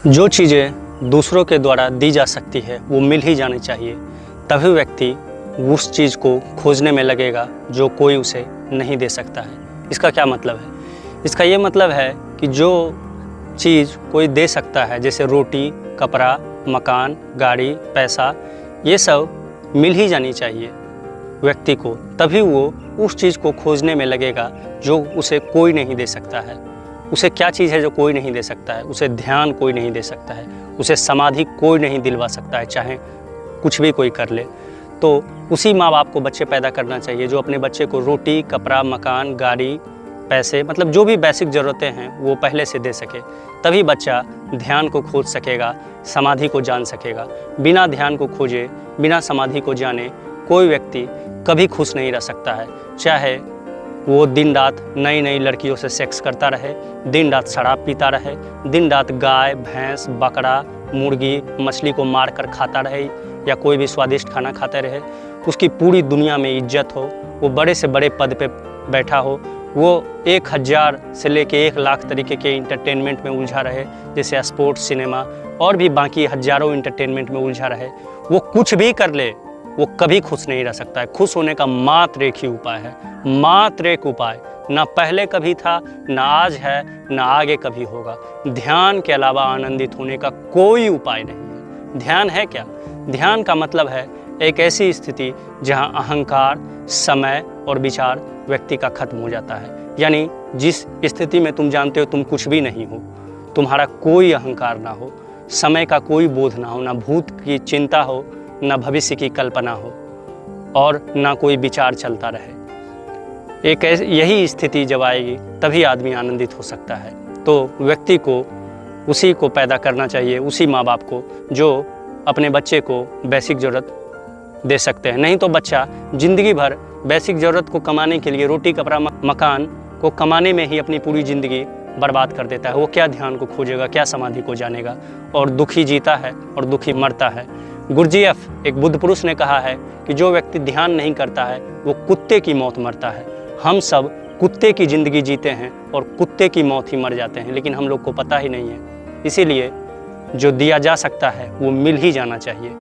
जो चीज़ें दूसरों के द्वारा दी जा सकती है वो मिल ही जानी चाहिए, तभी व्यक्ति उस चीज़ को खोजने में लगेगा जो कोई उसे नहीं दे सकता है। इसका क्या मतलब है? इसका ये मतलब है कि जो चीज़ कोई दे सकता है, जैसे रोटी, कपड़ा, मकान, गाड़ी, पैसा, ये सब मिल ही जानी चाहिए व्यक्ति को, तभी वो उस चीज़ को खोजने में लगेगा जो उसे कोई नहीं दे सकता है। उसे क्या चीज़ है जो कोई नहीं दे सकता है? उसे ध्यान कोई नहीं दे सकता है, उसे समाधि कोई नहीं दिलवा सकता है, चाहे कुछ भी कोई कर ले। तो उसी माँ बाप को बच्चे पैदा करना चाहिए जो अपने बच्चे को रोटी, कपड़ा, मकान, गाड़ी, पैसे, मतलब जो भी बेसिक ज़रूरतें हैं वो पहले से दे सके, तभी बच्चा ध्यान को खोज सकेगा, समाधि को जान सकेगा। बिना ध्यान को खोजे, बिना समाधि को जाने कोई व्यक्ति कभी खुश नहीं रह सकता है। चाहे वो दिन रात नई नई लड़कियों से सेक्स करता रहे, दिन रात शराब पीता रहे, दिन रात गाय, भैंस, बकरा, मुर्गी, मछली को मार कर खाता रहे या कोई भी स्वादिष्ट खाना खाते रहे, उसकी पूरी दुनिया में इज्जत हो, वो बड़े से बड़े पद पे बैठा हो, वो 1000 से लेके 1 लाख तरीके के इंटरटेनमेंट में उलझा रहे, जैसे स्पोर्ट्स, सिनेमा और भी बाकी हज़ारों इंटरटेनमेंट में उलझा रहे, वो कुछ भी कर ले, वो कभी खुश नहीं रह सकता है। खुश होने का मात्र एक ही उपाय है, मात्र एक उपाय, ना पहले कभी था, ना आज है, ना आगे कभी होगा। ध्यान के अलावा आनंदित होने का कोई उपाय नहीं है। ध्यान है क्या? ध्यान का मतलब है एक ऐसी स्थिति जहां अहंकार, समय और विचार व्यक्ति का खत्म हो जाता है। यानी जिस स्थिति में तुम जानते हो तुम कुछ भी नहीं हो, तुम्हारा कोई अहंकार ना हो, समय का कोई बोध ना हो, ना भूत की चिंता हो, ना भविष्य की कल्पना हो और ना कोई विचार चलता रहे। एक यही स्थिति जब आएगी तभी आदमी आनंदित हो सकता है। तो व्यक्ति को उसी को पैदा करना चाहिए, उसी माँ बाप को जो अपने बच्चे को बेसिक ज़रूरत दे सकते हैं। नहीं तो बच्चा ज़िंदगी भर बेसिक ज़रूरत को कमाने के लिए, रोटी, कपड़ा, मकान को कमाने में ही अपनी पूरी ज़िंदगी बर्बाद कर देता है। वो क्या ध्यान को खोजेगा, क्या समाधि को जानेगा, और दुखी जीता है और दुखी मरता है। गुरजीएफ, एक बुद्ध पुरुष ने कहा है कि जो व्यक्ति ध्यान नहीं करता है वो कुत्ते की मौत मरता है। हम सब कुत्ते की ज़िंदगी जीते हैं और कुत्ते की मौत ही मर जाते हैं, लेकिन हम लोग को पता ही नहीं है। इसीलिए जो दिया जा सकता है वो मिल ही जाना चाहिए।